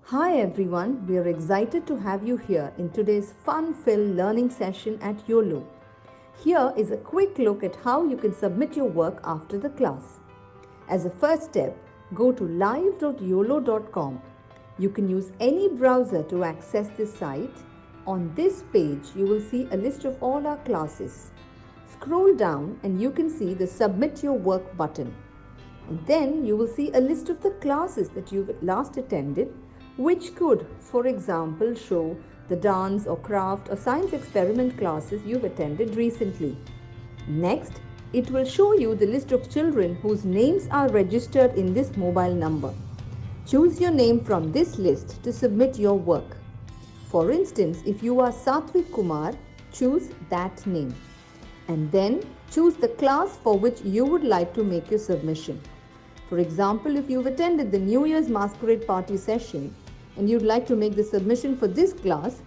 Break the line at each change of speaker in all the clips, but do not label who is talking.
Hi everyone, we are excited to have you here in today's fun-filled learning session at YOLO. Here is a quick look at how you can submit your work after the class. As a first step, go to live.yolo.com. You can use any browser to access this site. On this page, you will see a list of all our classes. Scroll down and you can see the Submit Your Work button. And then you will see a list of the classes that you've last attended, which could, for example, show the dance or craft or science experiment classes you've attended recently. Next, it will show you the list of children whose names are registered in this mobile number. Choose your name from this list to submit your work. For instance, if you are Satvik Kumar, choose that name. And then choose the class for which you would like to make your submission. For example, if you've attended the New Year's Masquerade Party session and you'd like to make the submission for this class,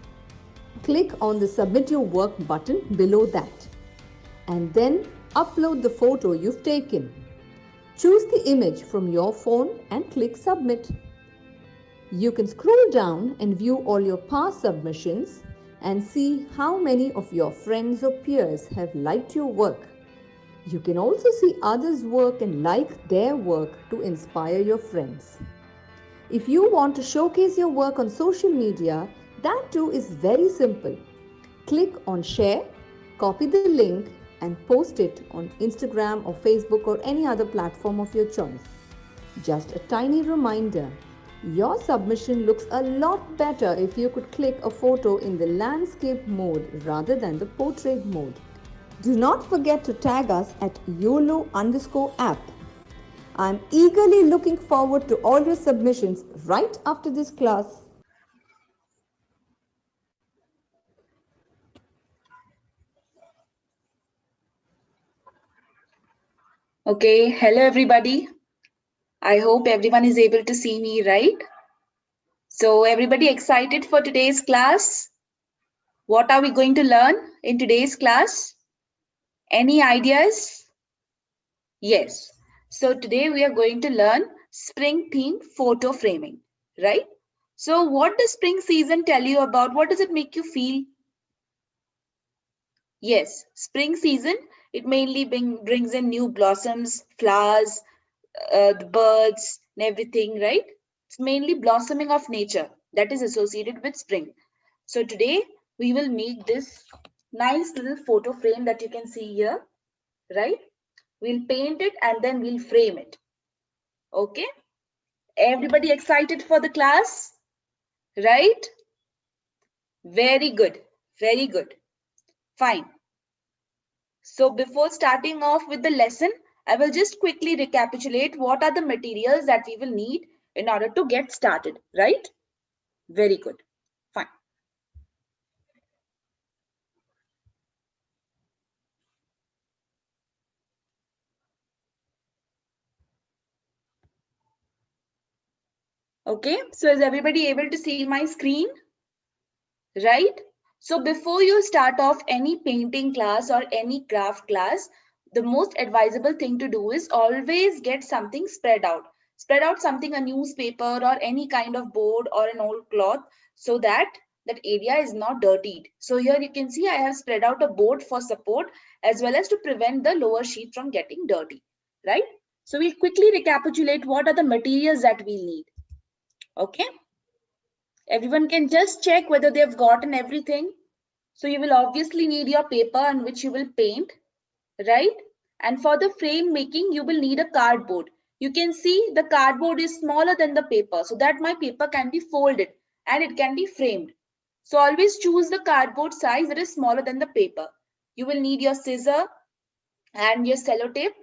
click on the Submit Your Work button below that. And then upload the photo you've taken. Choose the image from your phone and click Submit. You can scroll down and view all your past submissions and see how many of your friends or peers have liked your work. You can also see others' work and like their work to inspire your friends. If you want to showcase your work on social media, that too is very simple. Click on Share, copy the link and post it on Instagram or Facebook or any other platform of your choice. Just a tiny reminder, your submission looks a lot better if you could click a photo in the landscape mode rather than the portrait mode. Do not forget to tag us at YOLO_app. I'm eagerly looking forward to all your submissions right after this class.
Okay, hello everybody. I hope everyone is able to see me, right? So everybody excited for today's class? What are we going to learn in today's class? Any ideas? Yes. So today we are going to learn spring theme photo framing, right? So what does spring season tell you about? What does it make you feel? Yes, spring season, it mainly brings in new blossoms, flowers, the birds and everything, right? It's mainly blossoming of nature that is associated with spring. So today we will make this nice little photo frame that you can see here, right? We'll paint it and then we'll frame it. Okay? Everybody excited for the class? Right? Very good. Very good. Fine. So before starting off with the lesson, I will just quickly recapitulate what are the materials that we will need in order to get started, right? Very good. Fine. Okay, so is everybody able to see my screen? Right? So before you start off any painting class or any craft class, the most advisable thing to do is always get something spread out. Spread out something, a newspaper or any kind of board or an old cloth, so that that area is not dirtied. So here you can see I have spread out a board for support as well as to prevent the lower sheet from getting dirty, right? So we'll quickly recapitulate what are the materials that we need. Okay. Everyone can just check whether they've gotten everything. So you will obviously need your paper on which you will paint, right? And for the frame making, you will need a cardboard. You can see the cardboard is smaller than the paper, so that my paper can be folded and it can be framed. So always choose the cardboard size that is smaller than the paper. You will need your scissor and your sellotape.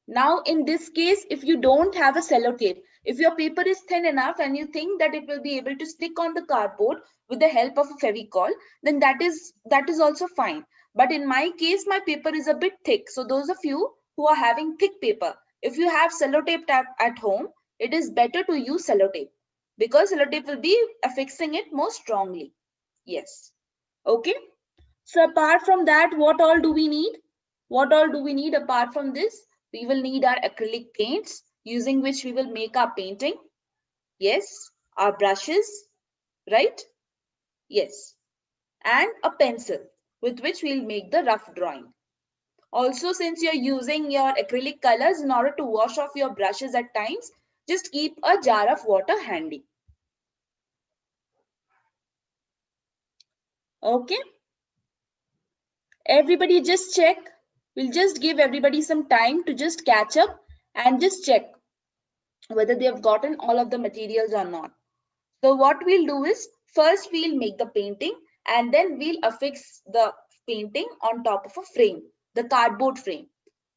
Now, in this case, if you don't have a sellotape, if your paper is thin enough and you think that it will be able to stick on the cardboard with the help of a Fevicol, then that is also fine. But in my case, my paper is a bit thick. So those of you who are having thick paper, if you have sellotape at home, it is better to use sellotape because sellotape will be affixing it more strongly. Yes. Okay. So apart from that, what all do we need? What all do we need apart from this? We will need our acrylic paints using which we will make our painting. Yes, our brushes, right? Yes. And a pencil with which we'll make the rough drawing. Also, since you're using your acrylic colors, in order to wash off your brushes at times, just keep a jar of water handy. Okay? Everybody just check. We'll just give everybody some time to just catch up and just check whether they have gotten all of the materials or not. So what we'll do is, first we'll make the painting and then we'll affix the painting on top of a frame, the cardboard frame.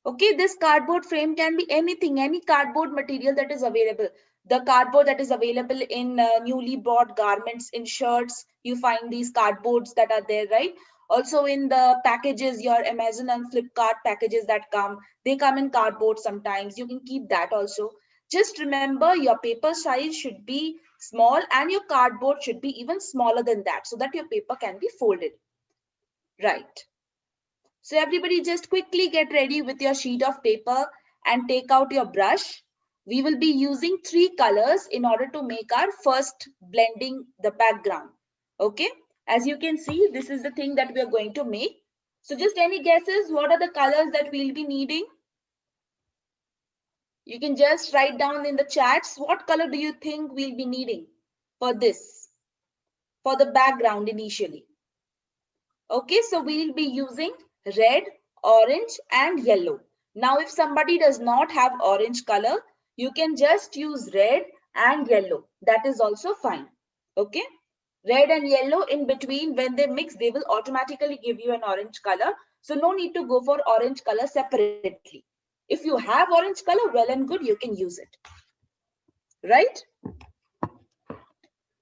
Okay, this cardboard frame can be anything, any cardboard material that is available. The cardboard that is available in newly bought garments, in shirts, you find these cardboards that are there, right? Also in the packages, your Amazon and Flipkart packages that come, they come in cardboard sometimes. You can keep that also. Just remember your paper size should be small and your cardboard should be even smaller than that so that your paper can be folded, right? So everybody just quickly get ready with your sheet of paper and take out your brush. We will be using 3 colors in order to make our first blending the background. Okay. As you can see, this is the thing that we are going to make. So just any guesses, what are the colors that we'll be needing? You can just write down in the chats, what color do you think we'll be needing for this, for the background initially? Okay, so we'll be using red, orange and yellow. Now, if somebody does not have orange color, you can just use red and yellow. That is also fine. Okay, red and yellow in between, when they mix, they will automatically give you an orange color. So no need to go for orange color separately. If you have orange color, well and good, you can use it. Right?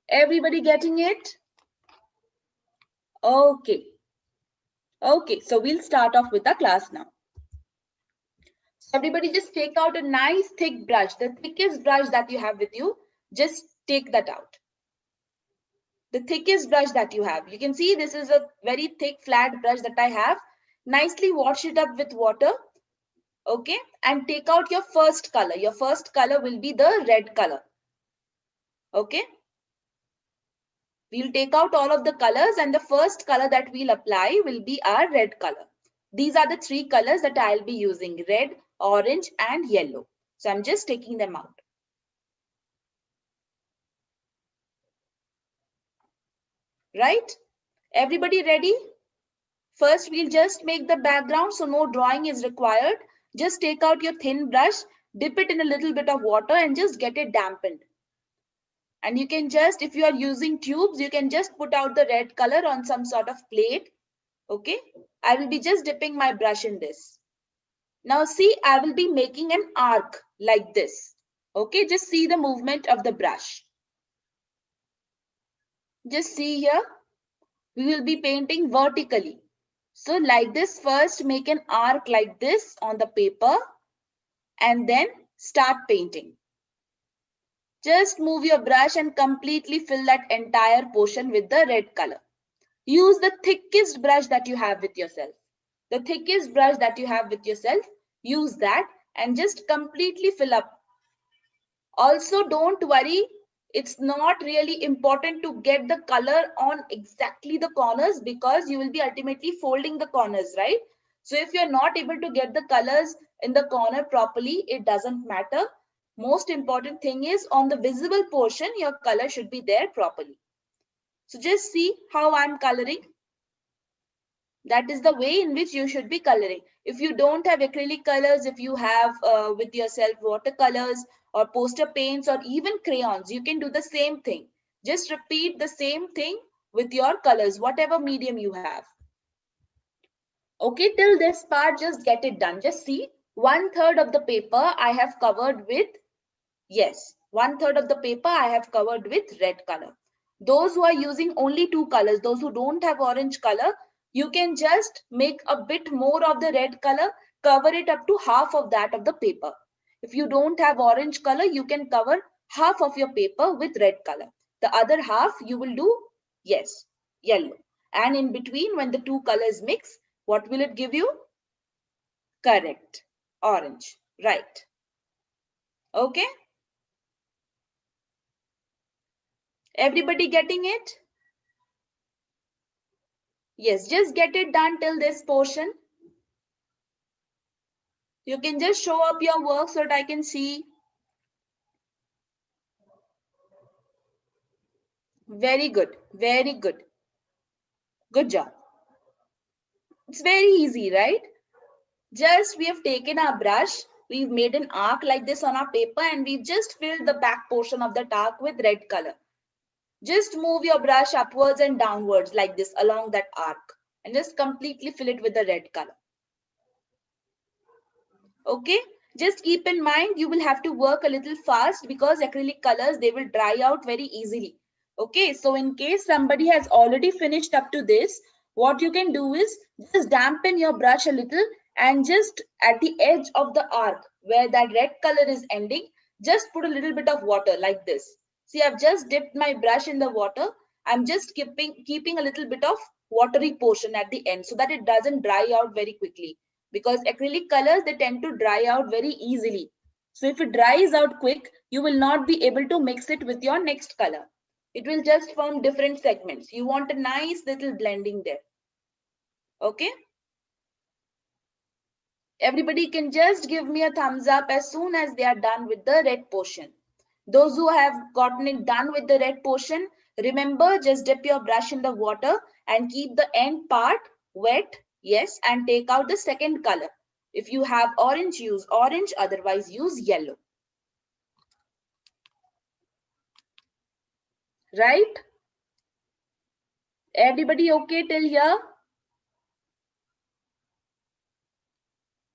Everybody getting it? Okay. Okay, so we'll start off with the class now. So everybody just take out a nice thick brush, the thickest brush that you have with you, just take that out. The thickest brush that you have. You can see this is a very thick flat brush that I have. Nicely wash it up with water. Okay, and take out your first color. Your first color will be the red color. Okay. We'll take out all of the colors and the first color that we'll apply will be our red color. These are the 3 colors that I'll be using: red, orange and yellow. So I'm just taking them out. Right? Everybody ready? First, we'll just make the background, so no drawing is required. Just take out your thin brush, dip it in a little bit of water and just get it dampened. And you can just, if you are using tubes, you can just put out the red color on some sort of plate. Okay, I will be just dipping my brush in this. Now see, I will be making an arc like this. Okay, just see the movement of the brush. Just see here, we will be painting vertically. So like this, first make an arc like this on the paper and then start painting. Just move your brush and completely fill that entire portion with the red color. Use the thickest brush that you have with yourself. The thickest brush that you have with yourself, use that and just completely fill up. Also, don't worry, it's not really important to get the color on exactly the corners because you will be ultimately folding the corners, right? So if you're not able to get the colors in the corner properly, it doesn't matter. Most important thing is on the visible portion, your color should be there properly. So just see how I'm coloring. That is the way in which you should be coloring. If you don't have acrylic colors, if you have with yourself watercolors or poster paints or even crayons, you can do the same thing. Just repeat the same thing with your colors, whatever medium you have. Okay, till this part, just get it done. Just see, 1/3 of the paper I have covered with, yes, 1/3 of the paper I have covered with red color. Those who are using only 2 colors, those who don't have orange color, you can just make a bit more of the red color, cover it up to half of that of the paper. If you don't have orange color, you can cover half of your paper with red color. The other half you will do, yes, yellow. And in between, when the 2 colors mix, what will it give you? Correct, orange, right. Okay. Everybody getting it? Yes, just get it done till this portion. You can just show up your work so that I can see. Very good. Very good. Good job. It's very easy, right? Just we have taken our brush, we've made an arc like this on our paper, and we've just filled the back portion of that arc with red color. Just move your brush upwards and downwards like this along that arc and just completely fill it with the red color. Okay, just keep in mind you will have to work a little fast because acrylic colors, they will dry out very easily. Okay, so in case somebody has already finished up to this, what you can do is just dampen your brush a little and just at the edge of the arc where that red color is ending, just put a little bit of water like this. See, I've just dipped my brush in the water. I'm just keeping a little bit of watery portion at the end so that it doesn't dry out very quickly, because acrylic colors, they tend to dry out very easily. So if it dries out quick, you will not be able to mix it with your next color. It will just form different segments. You want a nice little blending there. Okay, everybody can just give me a thumbs up as soon as they are done with the red portion. Those who have gotten it done with the red portion, remember, just dip your brush in the water and keep the end part wet. Yes, and take out the second color. If you have orange, use orange, otherwise use yellow. Right? Everybody okay till here?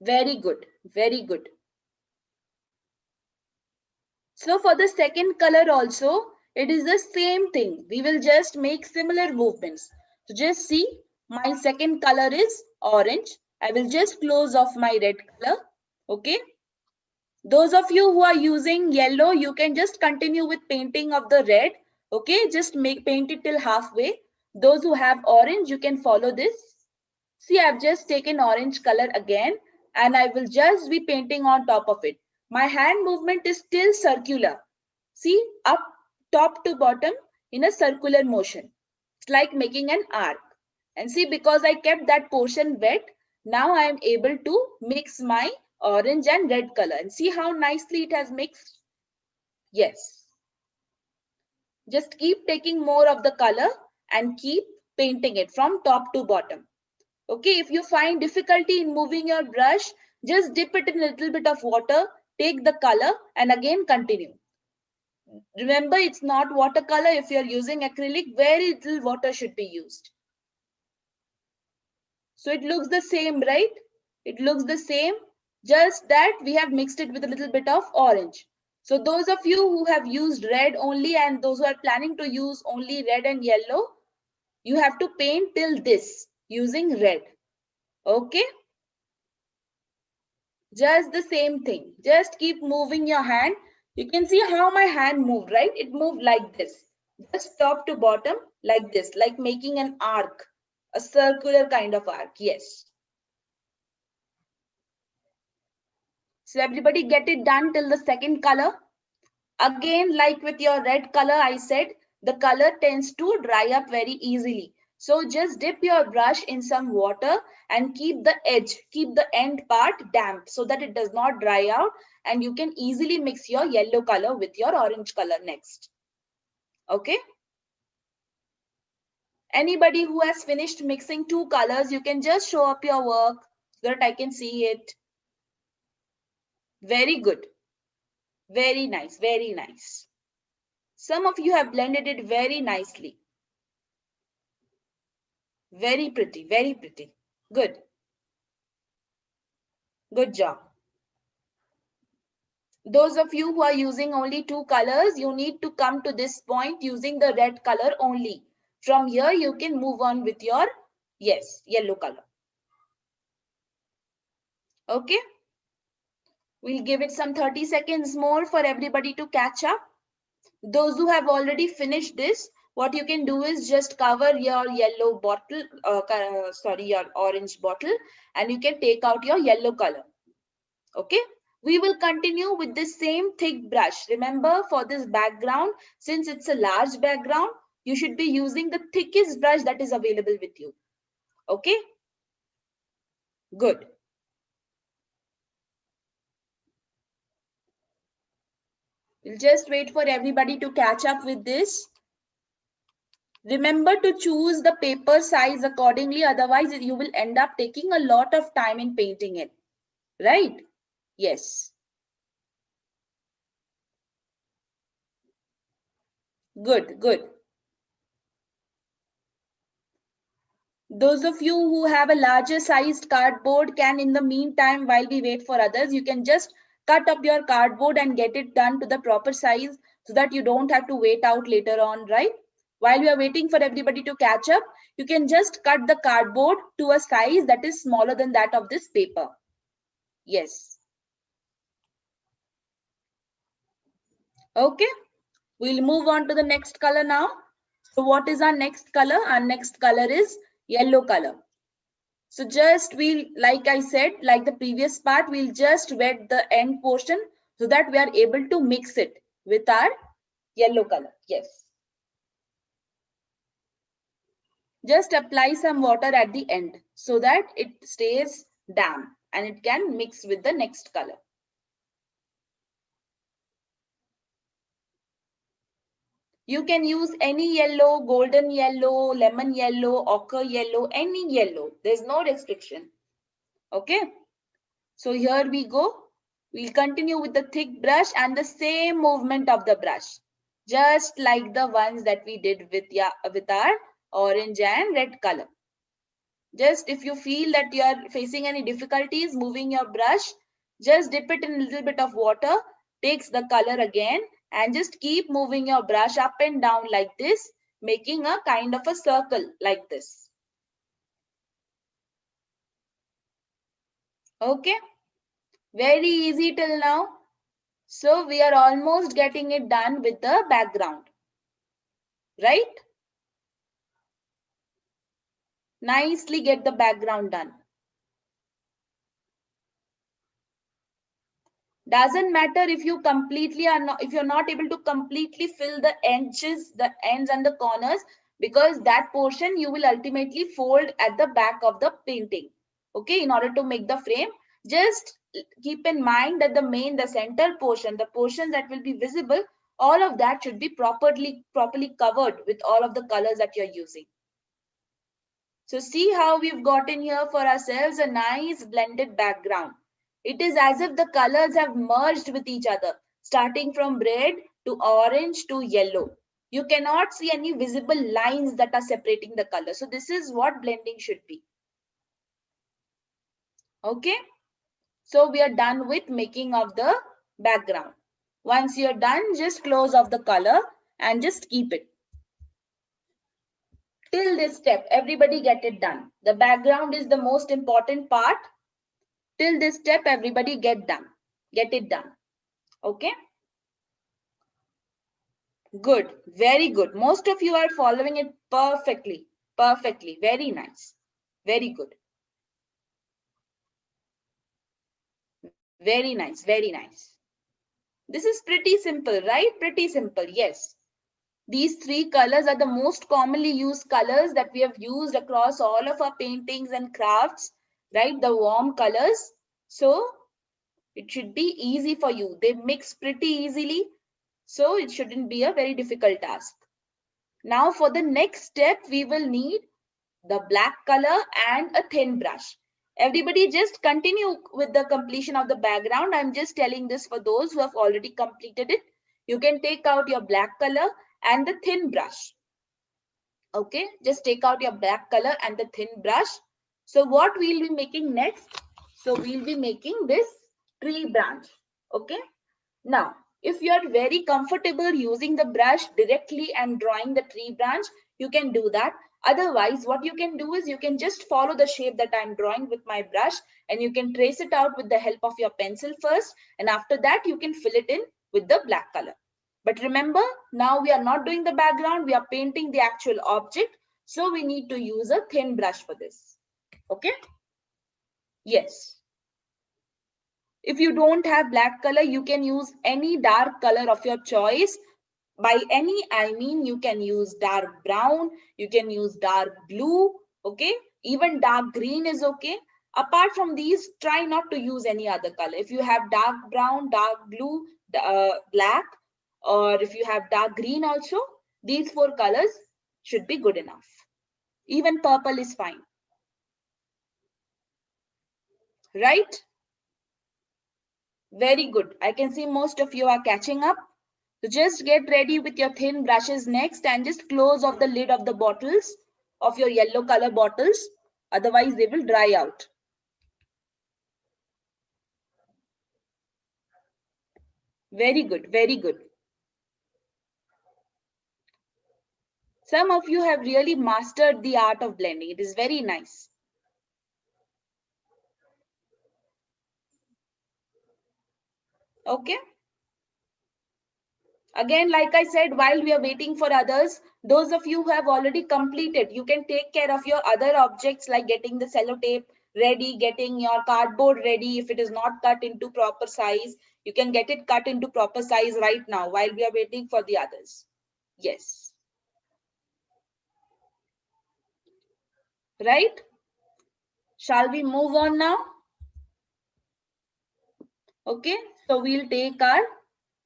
Very good. Very good. So for the second color also, it is the same thing. We will just make similar movements. So just see, my second color is orange. I will just close off my red color. Okay. Those of you who are using yellow, you can just continue with painting of the red. Okay. Just paint it till halfway. Those who have orange, you can follow this. See, I've just taken orange color again and I will just be painting on top of it. My hand movement is still circular. See, up top to bottom in a circular motion. It's like making an arc. And see, because I kept that portion wet, now I am able to mix my orange and red color. And see how nicely it has mixed? Yes. Just keep taking more of the color and keep painting it from top to bottom. Okay, if you find difficulty in moving your brush, just dip it in a little bit of water, take the color and again continue. Remember, it's not watercolor. If you're using acrylic, very little water should be used. So it looks the same, right? It looks the same, just that we have mixed it with a little bit of orange. So those of you who have used red only and those who are planning to use only red and yellow, you have to paint till this using red. Okay? Just the same thing. Just keep moving your hand. You can see how my hand moved, right? It moved like this. Just top to bottom like this, like making an arc, a circular kind of arc. Yes. So everybody get it done till the second color. Again, like with your red color, I said, the color tends to dry up very easily. So just dip your brush in some water and keep the edge, keep the end part damp so that it does not dry out and you can easily mix your yellow color with your orange color next. Okay. Anybody who has finished mixing two colors, you can just show up your work so that I can see it. Very good. Very nice. Very nice. Some of you have blended it very nicely. Very pretty, very pretty. Good. Good job. Those of you who are using only two colors, you need to come to this point using the red color only. From here, you can move on with your, yes, yellow color. Okay. We'll give it some 30 seconds more for everybody to catch up. Those who have already finished this, what you can do is just cover your yellow bottle, your orange bottle, and you can take out your yellow color. Okay. We will continue with the same thick brush. Remember, for this background, since it's a large background, you should be using the thickest brush that is available with you. Okay? Good. We'll just wait for everybody to catch up with this. Remember to choose the paper size accordingly, otherwise you will end up taking a lot of time in painting it. Right? Yes. Good, good. Those of you who have a larger sized cardboard can, in the meantime, while we wait for others, you can just cut up your cardboard and get it done to the proper size so that you don't have to wait out later on, right? While you are waiting for everybody to catch up, you can just cut the cardboard to a size that is smaller than that of this paper. Yes. Okay. We'll move on to the next color now. So what is our next color? Our next color is yellow color. So just like I said, like the previous part, we'll just wet the end portion so that we are able to mix it with our yellow color. Yes. Just apply some water at the end so that it stays damp and it can mix with the next color. You can use any yellow, golden yellow, lemon yellow, ochre yellow, any yellow. There's no restriction. Okay. So here we go. We'll continue with the thick brush and the same movement of the brush. Just like the ones that we did with our orange and red color. Just if you feel that you are facing any difficulties moving your brush, just dip it in a little bit of water, takes the color again, and just keep moving your brush up and down like this, making a kind of a circle like this. Okay, very easy till now. So we are almost getting it done with the background, right? Nicely get the background done. Doesn't matter if you completely are not, if you're not able to completely fill the edges, the ends and the corners, because that portion you will ultimately fold at the back of the painting. Okay, in order to make the frame, just keep in mind that the center portion, the portion that will be visible, all of that should be properly covered with all of the colors that you're using. So see how we've gotten here for ourselves a nice blended background. It is as if the colors have merged with each other, starting from red to orange to yellow. You cannot see any visible lines that are separating the color. So this is what blending should be. Okay. So we are done with making of the background. Once you're done, just close off the color and just keep it. Till this step, everybody get it done. The background is the most important part. Till this step, everybody get it done. Okay. Good. Very good. Most of you are following it perfectly. Perfectly. Very nice. Very good. Very nice. Very nice. This is pretty simple, right? Pretty simple. Yes. These three colors are the most commonly used colors that we have used across all of our paintings and crafts, right? The warm colors. So it should be easy for you. They mix pretty easily. So it shouldn't be a very difficult task. Now for the next step, we will need the black color and a thin brush. Everybody just continue with the completion of the background. I'm just telling this for those who have already completed it. You can take out your black color and the thin brush. Okay, just take out your black color and the thin brush. So what we'll be making next? So we'll be making this tree branch. Okay. Now, if you are very comfortable using the brush directly and drawing the tree branch, you can do that. Otherwise, what you can do is you can just follow the shape that I'm drawing with my brush and you can trace it out with the help of your pencil first. And after that, you can fill it in with the black color. But remember, now we are not doing the background. We are painting the actual object. So we need to use a thin brush for this. Okay? Yes. If you don't have black color, you can use any dark color of your choice. By any, I mean you can use dark brown, you can use dark blue, okay? Even dark green is okay. Apart from these, try not to use any other color. If you have dark brown, dark blue, black, or if you have dark green also, these four colors should be good enough. Even purple is fine, right? Very good. I can see most of you are catching up. So just get ready with your thin brushes next and just close off the lid of the bottles, of your yellow color bottles. Otherwise they will dry out. Very good, very good. Some of you have really mastered the art of blending. It is very nice. Okay. Again, like I said, while we are waiting for others, those of you who have already completed, you can take care of your other objects like getting the sellotape ready, getting your cardboard ready. If it is not cut into proper size, you can get it cut into proper size right now while we are waiting for the others. Yes. Right? Shall we move on now? Okay. So we'll take our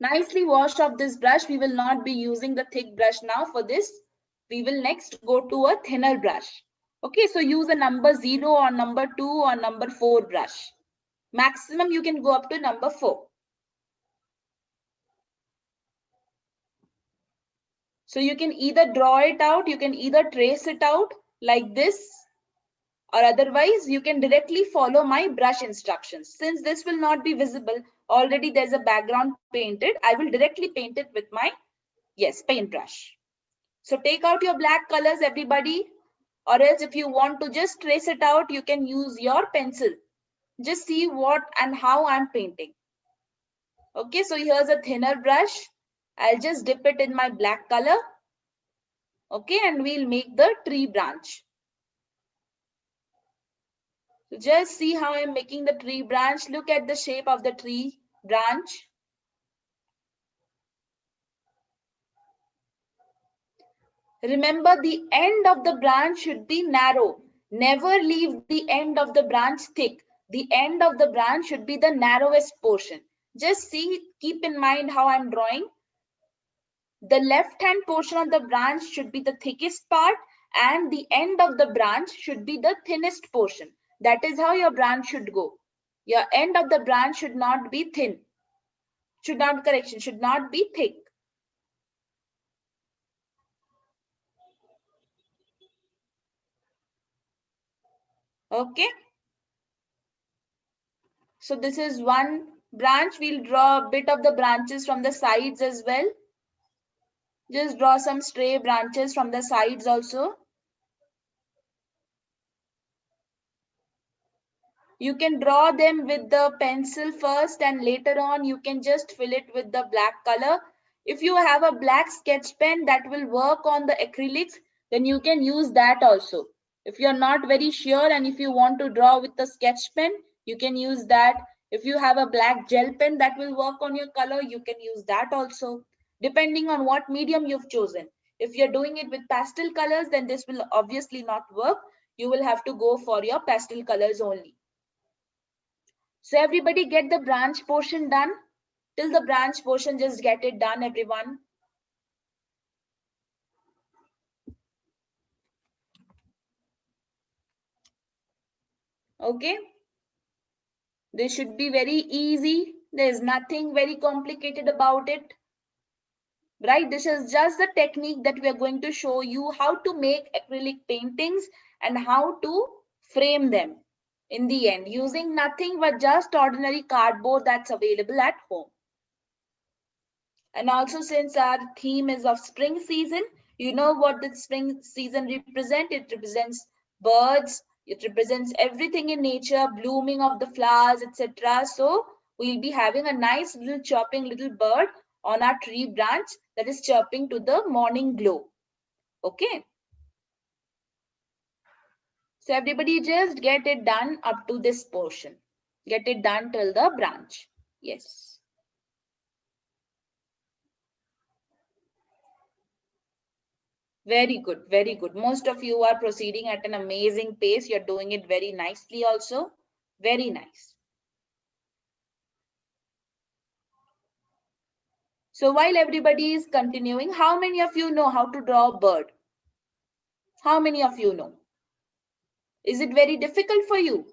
nicely washed off this brush. We will not be using the thick brush now for this. We will next go to a thinner brush. Okay, so use a number 0 or number 2 or number 4 brush. Maximum you can go up to number 4. So you can either draw it out, you can either trace it out like this, or otherwise you can directly follow my brush instructions. Since this will not be visible, already there's a background painted, I will directly paint it with my, yes, paintbrush. So take out your black colors, everybody, or else if you want to just trace it out, you can use your pencil. Just see what and how I'm painting. Okay, so here's a thinner brush. I'll just dip it in my black color. Okay, and we'll make the tree branch. So just see how I'm making the tree branch. Look at the shape of the tree branch. Remember, the end of the branch should be narrow. Never leave the end of the branch thick. The end of the branch should be the narrowest portion. Just see, keep in mind how I'm drawing. The left hand portion of the branch should be the thickest part and the end of the branch should be the thinnest portion. That is how your branch should go. Your end of the branch should not be thin. Should not be thick. Okay. So this is one branch. We'll draw a bit of the branches from the sides as well. Just draw some stray branches from the sides also. You can draw them with the pencil first and later on you can just fill it with the black color. If you have a black sketch pen that will work on the acrylics, then you can use that also. If you're not very sure and if you want to draw with the sketch pen, you can use that. If you have a black gel pen that will work on your color, you can use that also, depending on what medium you've chosen. If you're doing it with pastel colors, then this will obviously not work. You will have to go for your pastel colors only. So everybody get the branch portion done. Till the branch portion, just get it done, everyone. Okay. This should be very easy. There's nothing very complicated about it. Right? This is just the technique that we are going to show you how to make acrylic paintings and how to frame them in the end using nothing but just ordinary cardboard that's available at home. And also, since our theme is of spring season, you know what the spring season represents. It represents birds, it represents everything in nature, blooming of the flowers, etc. So we'll be having a nice little chirping little bird on our tree branch that is chirping to the morning glow. Okay. So everybody just get it done up to this portion. Get it done till the branch. Yes. Very good, very good. Most of you are proceeding at an amazing pace. You're doing it very nicely also. Very nice. So while everybody is continuing, how many of you know how to draw a bird? How many of you know? Is it very difficult for you?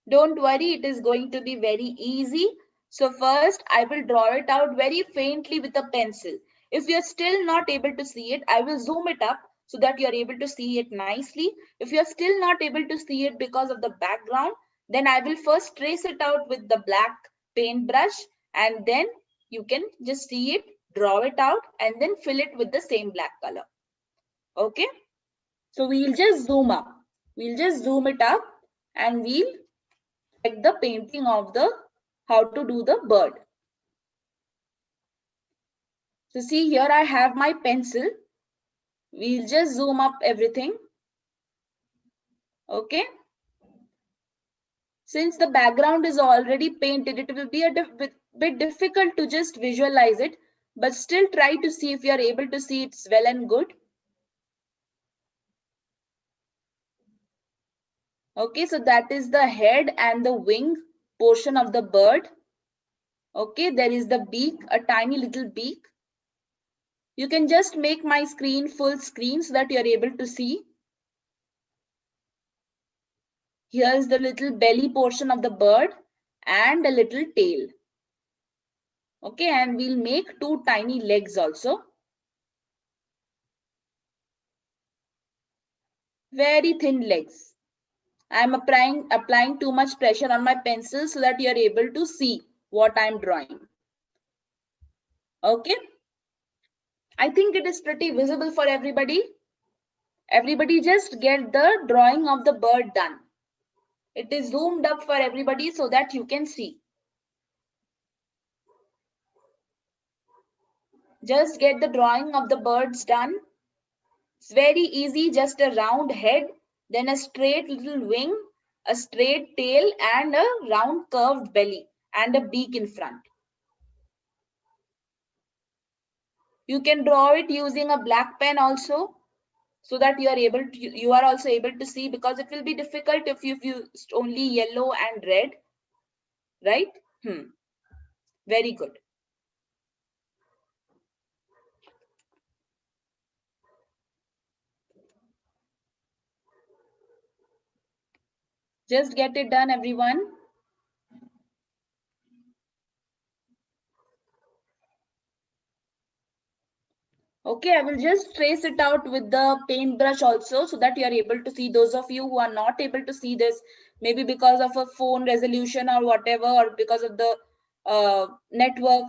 Don't worry, it is going to be very easy. So first, I will draw it out very faintly with a pencil. If you're still not able to see it, I will zoom it up so that you're able to see it nicely. If you're still not able to see it because of the background, then I will first trace it out with the black paintbrush, and then you can just see it, draw it out, and then fill it with the same black color. Okay? So we'll just zoom up. We'll just zoom it up and we'll check the painting of the how to do the bird. So see here I have my pencil. We'll just zoom up everything. Okay. Since the background is already painted, it will be a bit difficult to just visualize it, but still try to see if you are able to see it's well and good. Okay, so that is the head and the wing portion of the bird. Okay, there is the beak, a tiny little beak. You can just make my screen full screen so that you are able to see. Here's the little belly portion of the bird and a little tail. Okay, and we'll make two tiny legs also. Very thin legs. I'm applying too much pressure on my pencil so that you're able to see what I'm drawing. Okay. I think it is pretty visible for everybody. Everybody just get the drawing of the bird done. It is zoomed up for everybody so that you can see. Just get the drawing of the birds done. It's very easy, just a round head, then a straight little wing, a straight tail, and a round curved belly and a beak in front. You can draw it using a black pen also, so that you are also able to see, because it will be difficult if you use only yellow and red, right? Very good. Just get it done, everyone. Okay, I will just trace it out with the paintbrush also so that you are able to see. Those of you who are not able to see this, maybe because of a phone resolution or whatever, or because of the network,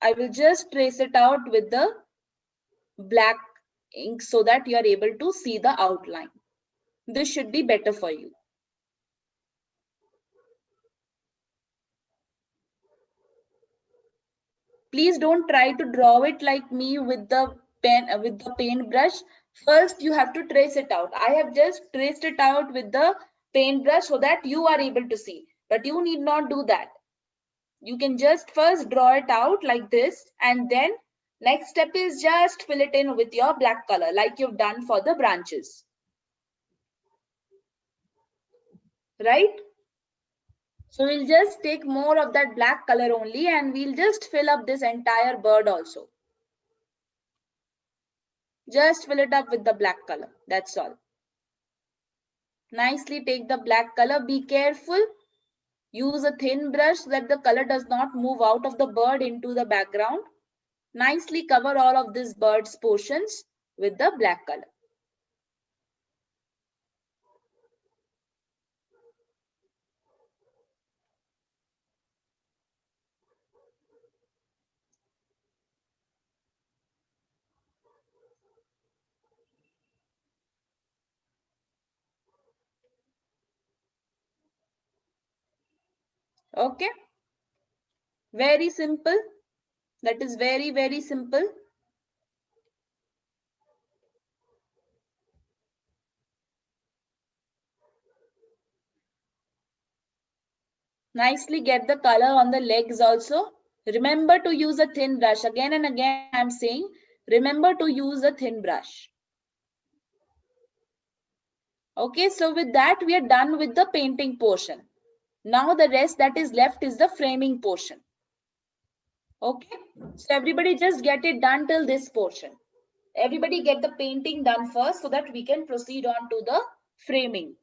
I will just trace it out with the black ink so that you are able to see the outline. This should be better for you. Please don't try to draw it like me with the pen with the paintbrush. First you have to trace it out. I have just traced it out with the paintbrush so that you are able to see, but you need not do that. You can just first draw it out like this, and then next step is just fill it in with your black color like you've done for the branches, right? So we'll just take more of that black color only, and we'll just fill up this entire bird also. Just fill it up with the black color. That's all. Nicely take the black color. Be careful. Use a thin brush so that the color does not move out of the bird into the background. Nicely cover all of this bird's portions with the black color. Okay. Very simple. That is very, very simple. Nicely get the color on the legs also. Remember to use a thin brush. Again and again I am saying, remember to use a thin brush. Okay, so with that we are done with the painting portion. Now the rest that is left is the framing portion. Okay, so everybody just get it done till this portion. Everybody get the painting done first so that we can proceed on to the framing.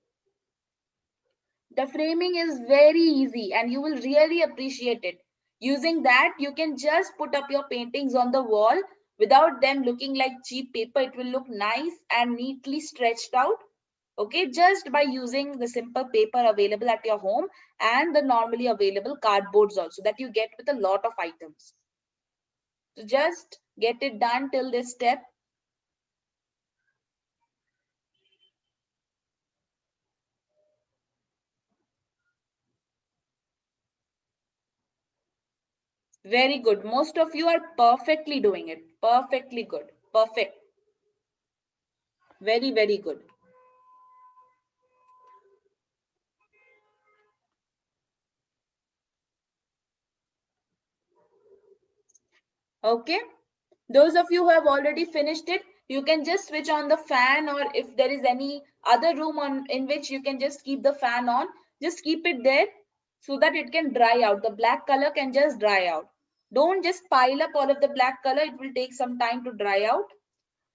The framing is very easy and you will really appreciate it. Using that, you can just put up your paintings on the wall without them looking like cheap paper. It will look nice and neatly stretched out. Okay, just by using the simple paper available at your home and the normally available cardboards also that you get with a lot of items. So just get it done till this step. Very good. Most of you are perfectly doing it. Perfectly good. Perfect. Very, very good. Okay. Those of you who have already finished it, you can just switch on the fan, or if there is any other room in which you can just keep the fan on, just keep it there so that it can dry out. The black color can just dry out. Don't just pile up all of the black color. It will take some time to dry out.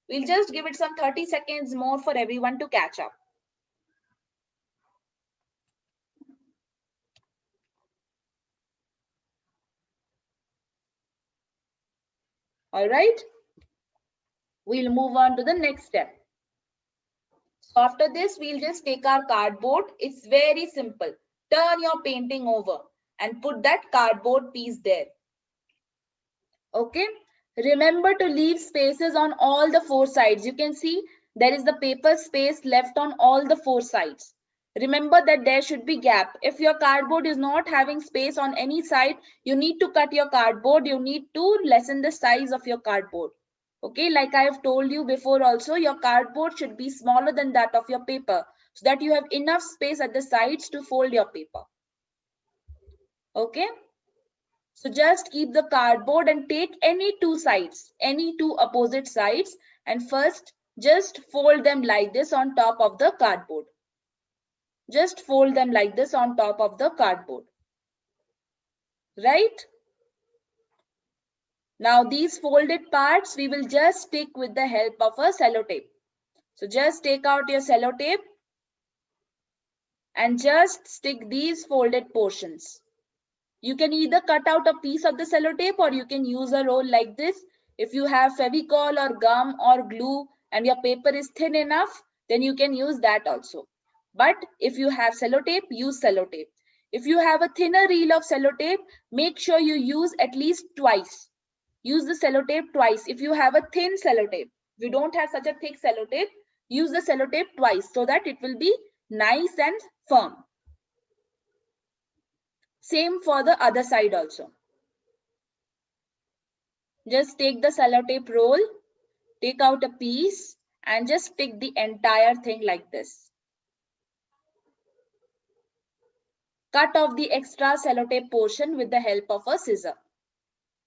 We'll just give it some 30 seconds more for everyone to catch up. All right. We'll move on to the next step. So after this, we'll just take our cardboard. It's very simple. Turn your painting over and put that cardboard piece there. Okay. Remember to leave spaces on all the four sides. You can see there is the paper space left on all the four sides. Remember that there should be gap. If your cardboard is not having space on any side, you need to cut your cardboard. You need to lessen the size of your cardboard. Okay, like I have told you before also, your cardboard should be smaller than that of your paper so that you have enough space at the sides to fold your paper. Okay. So just keep the cardboard and take any two sides, any two opposite sides, and first just fold them like this on top of the cardboard. Just fold them like this on top of the cardboard. Right? Now these folded parts we will just stick with the help of a sellotape. So just take out your sellotape and just stick these folded portions. You can either cut out a piece of the sellotape or you can use a roll like this. If you have Fevicol or gum or glue and your paper is thin enough, then you can use that also. But if you have sellotape, use sellotape. If you have a thinner reel of sellotape, make sure you use at least twice. Use the sellotape twice. If you have a thin sellotape, if you don't have such a thick sellotape, use the sellotape twice so that it will be nice and firm. Same for the other side also. Just take the sellotape roll, take out a piece and just stick the entire thing like this. Cut off the extra sellotape portion with the help of a scissor.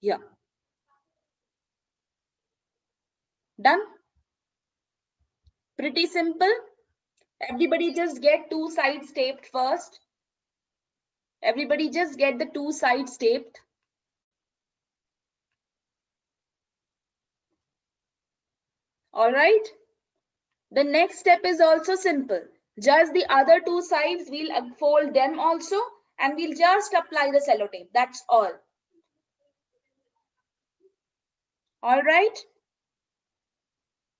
Here. Done? Pretty simple. Everybody just get two sides taped first. Everybody just get the two sides taped. All right. The next step is also simple. Just the other two sides, we'll fold them also and we'll just apply the sellotape. That's all. All right.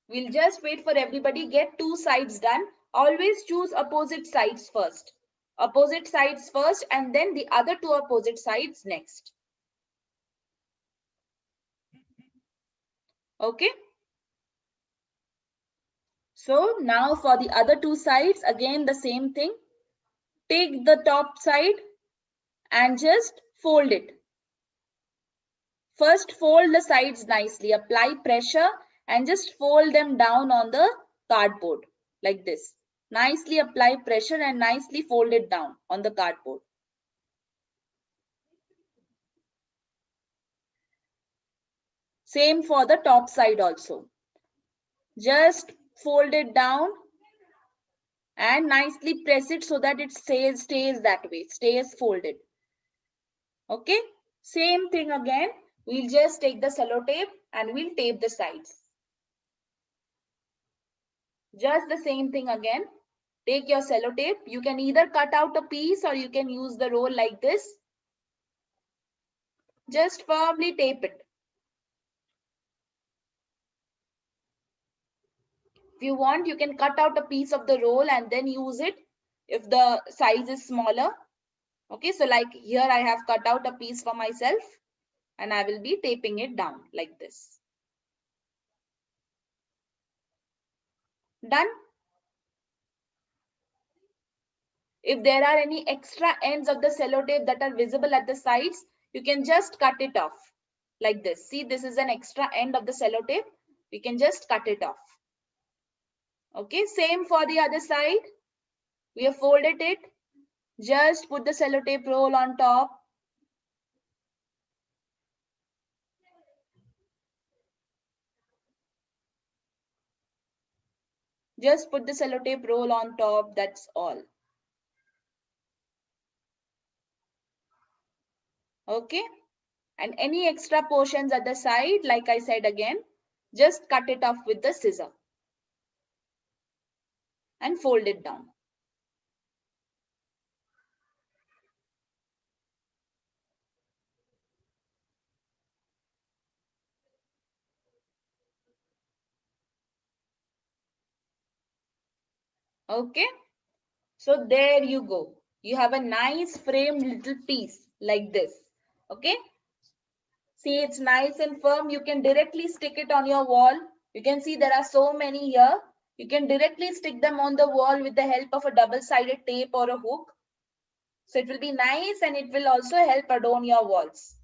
We'll just wait for everybody. Get two sides done. Always choose opposite sides first. Opposite sides first and then the other two opposite sides next. Okay. So now for the other two sides, again the same thing. Take the top side and just fold it. First fold the sides nicely. Apply pressure and just fold them down on the cardboard like this. Nicely apply pressure and nicely fold it down on the cardboard. Same for the top side also. Just fold it down and nicely press it so that it stays that way, stays folded. Okay, same thing again. We'll just take the sellotape and we'll tape the sides. Just the same thing again. Take your sellotape. You can either cut out a piece or you can use the roll like this. Just firmly tape it. If you want, you can cut out a piece of the roll and then use it if the size is smaller. Okay, so like here I have cut out a piece for myself and I will be taping it down like this. Done. If there are any extra ends of the sellotape that are visible at the sides, you can just cut it off like this. See, this is an extra end of the sellotape. We can just cut it off. Okay, same for the other side. We have folded it. Just put the sellotape roll on top. Just put the sellotape roll on top. That's all. Okay. And any extra portions at the side, like I said again, just cut it off with the scissor and fold it down. Okay. So there you go. You have a nice framed little piece like this. Okay. See, it's nice and firm. You can directly stick it on your wall. You can see there are so many here. You can directly stick them on the wall with the help of a double-sided tape or a hook. So it will be nice and it will also help adorn your walls.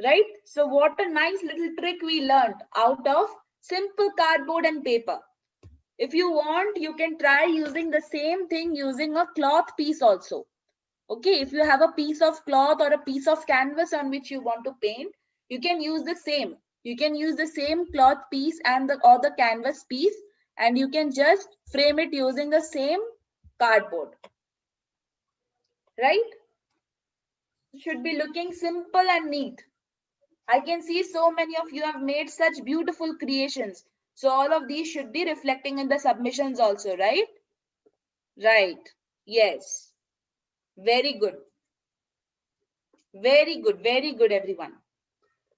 Right? So what a nice little trick we learned out of simple cardboard and paper. If you want, you can try using the same thing using a cloth piece also. Okay, if you have a piece of cloth or a piece of canvas on which you want to paint, you can use the same. You can use the same cloth piece and the canvas piece, and you can just frame it using the same cardboard. Right? It should be looking simple and neat. I can see so many of you have made such beautiful creations. So all of these should be reflecting in the submissions also, right? Right. Yes. Very good. Very good. Very good, everyone.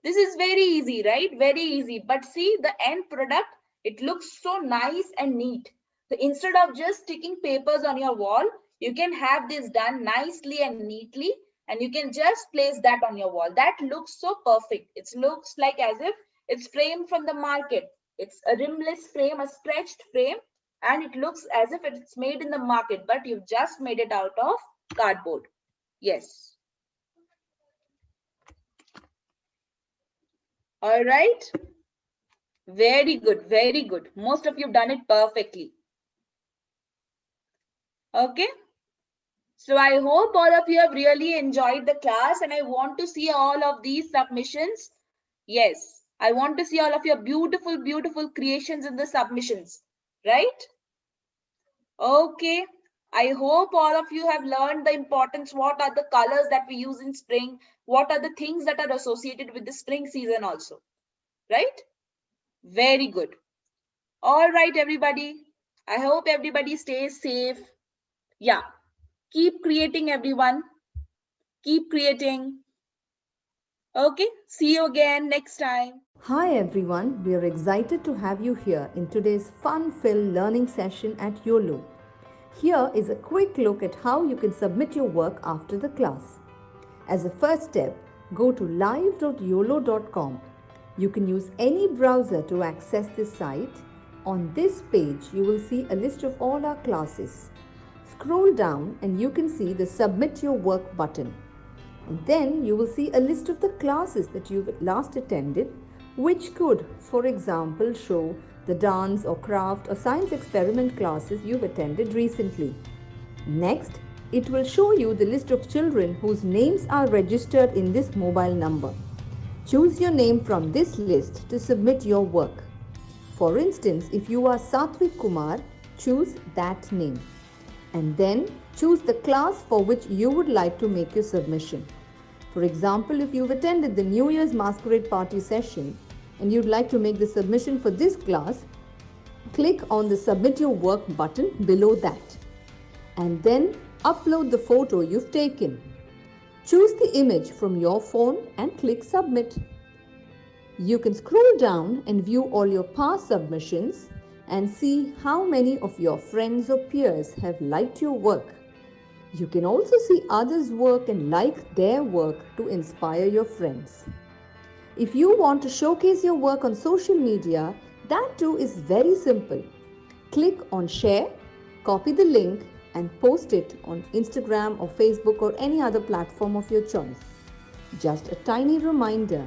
This is very easy, right? Very easy. But see the end product, it looks so nice and neat. So instead of just sticking papers on your wall, you can have this done nicely and neatly, and you can just place that on your wall. That looks so perfect. It looks like as if it's framed from the market. It's a rimless frame, a stretched frame, and it looks as if it's made in the market, but you've just made it out of cardboard. Yes. All right. Very good. Very good. Most of you have done it perfectly. Okay. So I hope all of you have really enjoyed the class, and I want to see all of these submissions. Yes. I want to see all of your beautiful, beautiful creations in the submissions. Right? Okay. I hope all of you have learned the importance. What are the colors that we use in spring? What are the things that are associated with the spring season also? Right? Very good. All right, everybody. I hope everybody stays safe. Yeah. Keep creating, everyone. Keep creating. Okay. See you again next time.
Hi everyone, we are excited to have you here in today's fun-filled learning session at YOLO. Here is a quick look at how you can submit your work after the class. As a first step, go to live.yolo.com. You can use any browser to access this site. On this page, you will see a list of all our classes. Scroll down and you can see the Submit Your Work button. And then you will see a list of the classes that you've last attended, which could, for example, show the dance or craft or science experiment classes you've attended recently. Next, it will show you the list of children whose names are registered in this mobile number. Choose your name from this list to submit your work. For instance, if you are Satvik Kumar, choose that name. And then choose the class for which you would like to make your submission. For example, if you've attended the New Year's Masquerade Party session and you'd like to make the submission for this class, click on the Submit Your Work button below that. And then upload the photo you've taken. Choose the image from your phone and click Submit. You can scroll down and view all your past submissions and see how many of your friends or peers have liked your work. You can also see others' work and like their work to inspire your friends. If you want to showcase your work on social media, that too is very simple. Click on Share, copy the link, and post it on Instagram or Facebook or any other platform of your choice. Just a tiny reminder,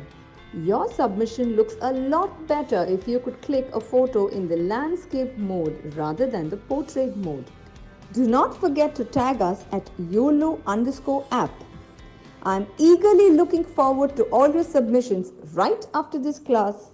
your submission looks a lot better if you could click a photo in the landscape mode rather than the portrait mode. Do not forget to tag us at YOLO_app. I'm eagerly looking forward to all your submissions right after this class.